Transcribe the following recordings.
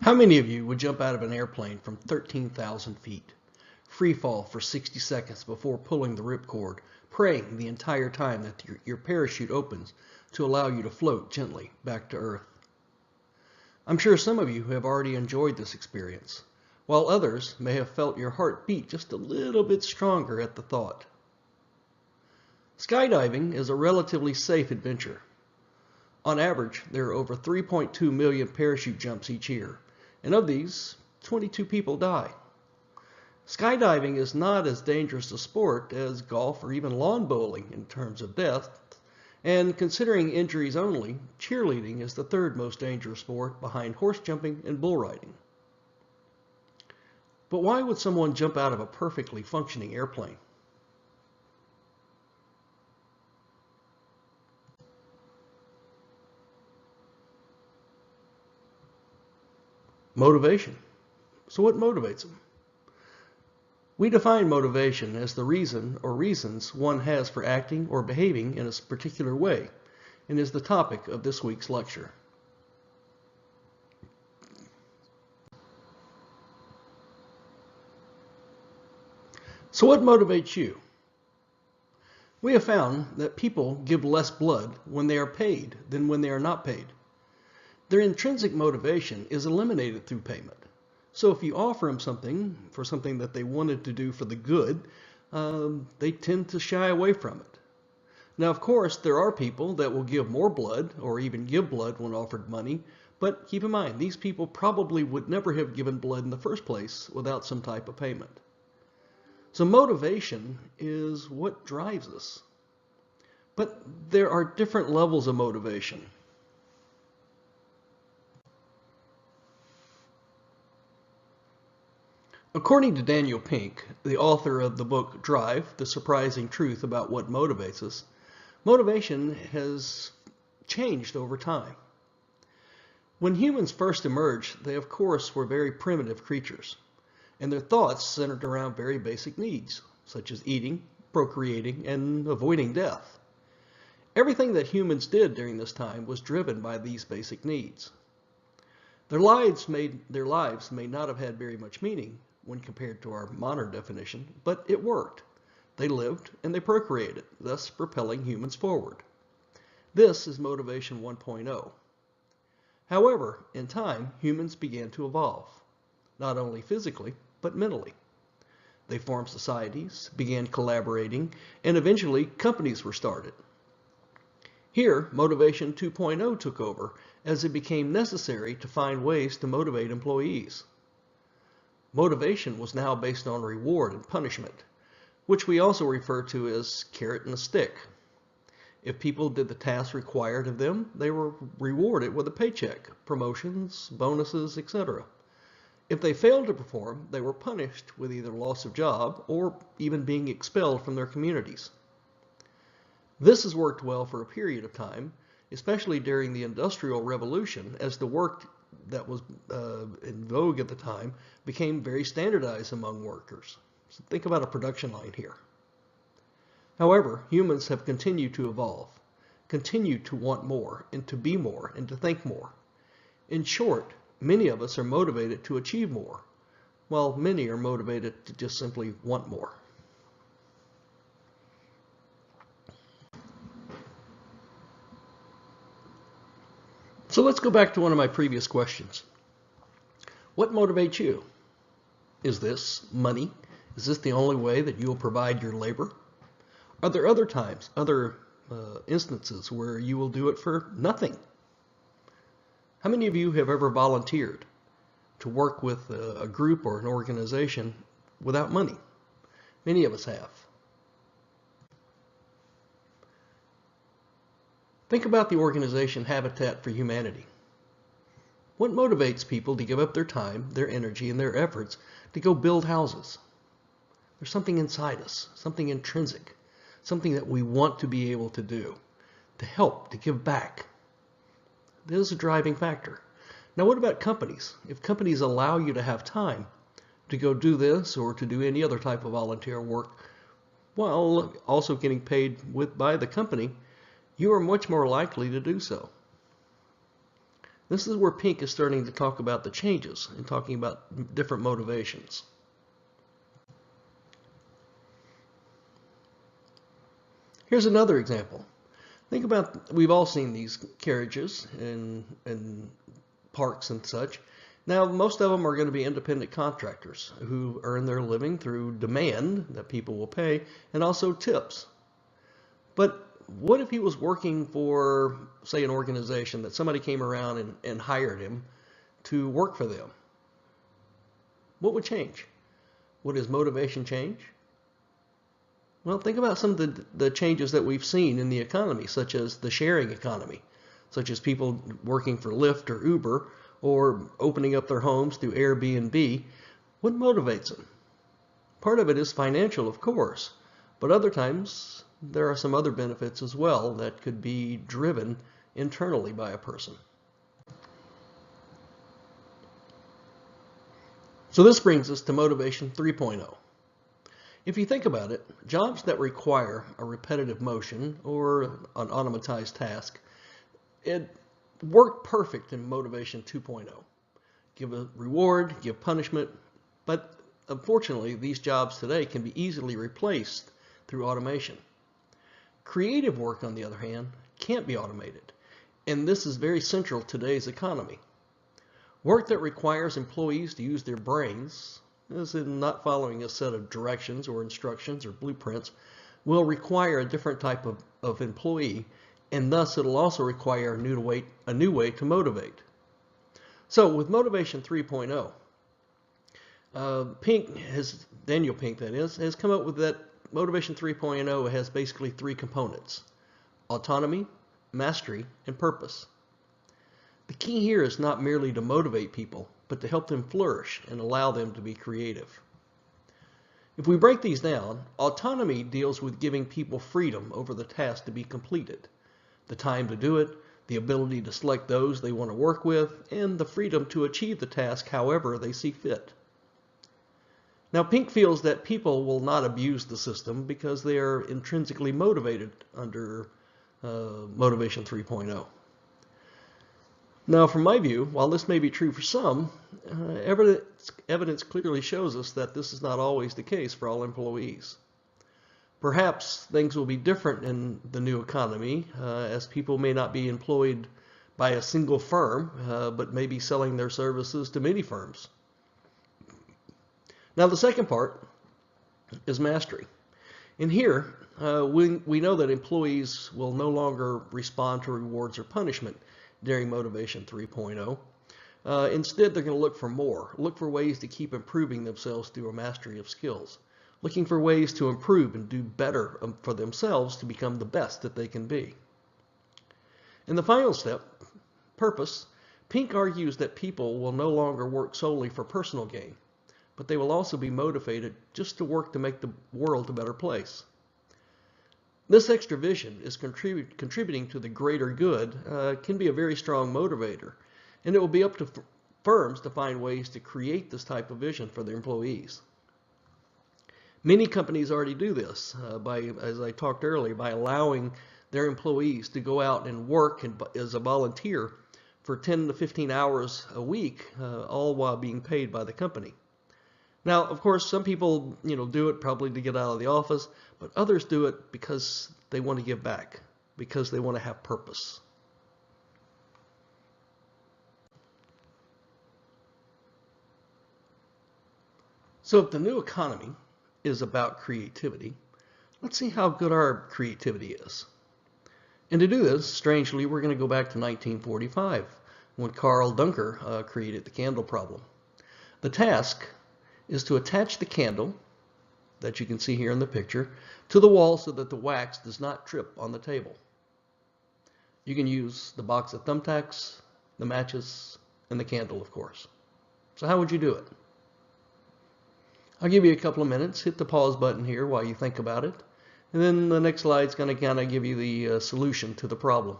How many of you would jump out of an airplane from 13,000 feet, free fall for 60 seconds before pulling the ripcord, praying the entire time that your parachute opens to allow you to float gently back to Earth? I'm sure some of you have already enjoyed this experience, while others may have felt your heart beat just a little bit stronger at the thought. Skydiving is a relatively safe adventure. On average, there are over 3.2 million parachute jumps each year, and of these, 22 people die. Skydiving is not as dangerous a sport as golf or even lawn bowling in terms of death, and considering injuries only, cheerleading is the third most dangerous sport behind horse jumping and bull riding. But why would someone jump out of a perfectly functioning airplane? Motivation. So what motivates them? We define motivation as the reason or reasons one has for acting or behaving in a particular way, and is the topic of this week's lecture. So what motivates you? We have found that people give less blood when they are paid than when they are not paid. Their intrinsic motivation is eliminated through payment. So if you offer them something for something that they wanted to do for the good, they tend to shy away from it. Now, of course, there are people that will give more blood or even give blood when offered money, but keep in mind, these people probably would never have given blood in the first place without some type of payment. So motivation is what drives us. But there are different levels of motivation. According to Daniel Pink, the author of the book Drive, The Surprising Truth About What Motivates Us, motivation has changed over time. When humans first emerged, they of course were very primitive creatures, and their thoughts centered around very basic needs, such as eating, procreating, and avoiding death. Everything that humans did during this time was driven by these basic needs. Their lives may not have had very much meaning when compared to our modern definition, but it worked. They lived and they procreated, thus propelling humans forward. This is motivation 1.0. However, in time, humans began to evolve, not only physically, but mentally. They formed societies, began collaborating, and eventually companies were started. Here, motivation 2.0 took over as it became necessary to find ways to motivate employees. Motivation was now based on reward and punishment, which we also refer to as carrot and a stick. If people did the tasks required of them, they were rewarded with a paycheck, promotions, bonuses, etc. If they failed to perform, they were punished with either loss of job or even being expelled from their communities. This has worked well for a period of time, especially during the Industrial Revolution, as the work that was in vogue at the time became very standardized among workers. So think about a production line here. However, humans have continued to evolve, continued to want more, and to be more, and to think more. In short, many of us are motivated to achieve more, while many are motivated to just simply want more. So let's go back to one of my previous questions. What motivates you? Is this money? Is this the only way that you will provide your labor? Are there other times, other instances where you will do it for nothing? How many of you have ever volunteered to work with a group or an organization without money? Many of us have. Think about the organization Habitat for Humanity. What motivates people to give up their time, their energy, and their efforts to go build houses? There's something inside us, something intrinsic, something that we want to be able to do, to help, to give back. This is a driving factor. Now what about companies? If companies allow you to have time to go do this or to do any other type of volunteer work, while also getting paid by the company, you are much more likely to do so. This is where Pink is starting to talk about the changes and talking about different motivations. Here's another example. Think about, we've all seen these carriages in parks and such. Now, most of them are going to be independent contractors who earn their living through demand that people will pay and also tips. But what if he was working for, say, an organization that somebody came around and hired him to work for them? What would change? Would his motivation change? Well, think about some of the changes that we've seen in the economy, such as the sharing economy, such as people working for Lyft or Uber or opening up their homes through Airbnb. What motivates them? Part of it is financial, of course, but other times there are some other benefits as well that could be driven internally by a person. So this brings us to Motivation 3.0. If you think about it, jobs that require a repetitive motion or an automatized task, it worked perfect in Motivation 2.0. Give a reward, give punishment, but unfortunately these jobs today can be easily replaced through automation. Creative work, on the other hand, can't be automated, and this is very central to today's economy. Work that requires employees to use their brains, as in not following a set of directions or instructions or blueprints, will require a different type of employee, and thus it'll also require a new way to motivate. So with Motivation 3.0, Daniel Pink that is, has come up with that Motivation 3.0 has basically three components: autonomy, mastery, and purpose. The key here is not merely to motivate people, but to help them flourish and allow them to be creative. If we break these down, autonomy deals with giving people freedom over the task to be completed, the time to do it, the ability to select those they want to work with, and the freedom to achieve the task however they see fit. Now, Pink feels that people will not abuse the system because they are intrinsically motivated under Motivation 3.0. Now, from my view, while this may be true for some, evidence clearly shows us that this is not always the case for all employees. Perhaps things will be different in the new economy, as people may not be employed by a single firm, but may be selling their services to many firms. Now, the second part is mastery. In here, we know that employees will no longer respond to rewards or punishment during Motivation 3.0. Instead, they're going to look for more, look for ways to keep improving themselves through a mastery of skills, looking for ways to improve and do better for themselves to become the best that they can be. In the final step, purpose, Pink argues that people will no longer work solely for personal gain, but they will also be motivated just to work to make the world a better place. This extra vision is contributing to the greater good, can be a very strong motivator, and it will be up to firms to find ways to create this type of vision for their employees. Many companies already do this as I talked earlier, by allowing their employees to go out and work as a volunteer for 10 to 15 hours a week, all while being paid by the company. Now, of course, some people, do it probably to get out of the office, but others do it because they want to give back, because they want to have purpose. So if the new economy is about creativity, let's see how good our creativity is. And to do this, strangely, we're going to go back to 1945, when Carl Duncker created the candle problem. The task is to attach the candle, that you can see here in the picture, to the wall so that the wax does not trip on the table. You can use the box of thumbtacks, the matches, and the candle, of course. So how would you do it? I'll give you a couple of minutes. Hit the pause button here while you think about it. And then the next slide is going to kind of give you the solution to the problem.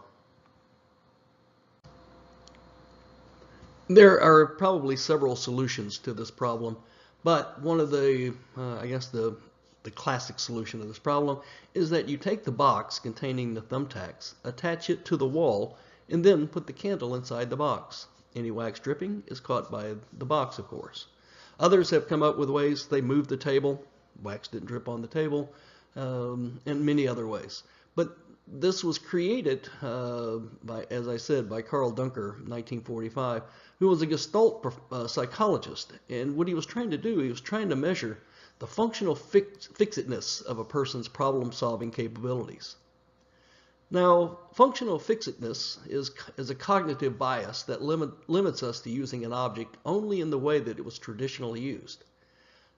There are probably several solutions to this problem, but one of the, the classic solution to this problem is that you take the box containing the thumbtacks, attach it to the wall, and then put the candle inside the box. Any wax dripping is caught by the box, of course. Others have come up with ways they move the table, wax didn't drip on the table, and many other ways. But this was created, as I said, by Carl Duncker in 1945, who was a Gestalt psychologist. And what he was trying to do, he was trying to measure the functional fixedness of a person's problem-solving capabilities. Now, functional fixedness is a cognitive bias that limits us to using an object only in the way that it was traditionally used.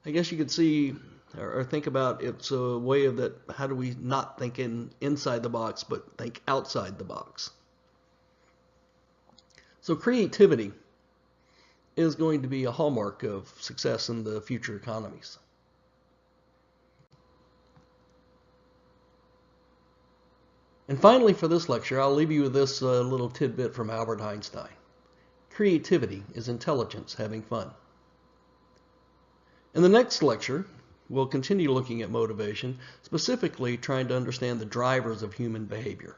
I guess you could see or think about it's a way of that, how do we not think inside the box, but think outside the box. So creativity is going to be a hallmark of success in the future economies. And finally, for this lecture, I'll leave you with this little tidbit from Albert Einstein. Creativity is intelligence having fun. In the next lecture, we'll continue looking at motivation, specifically trying to understand the drivers of human behavior.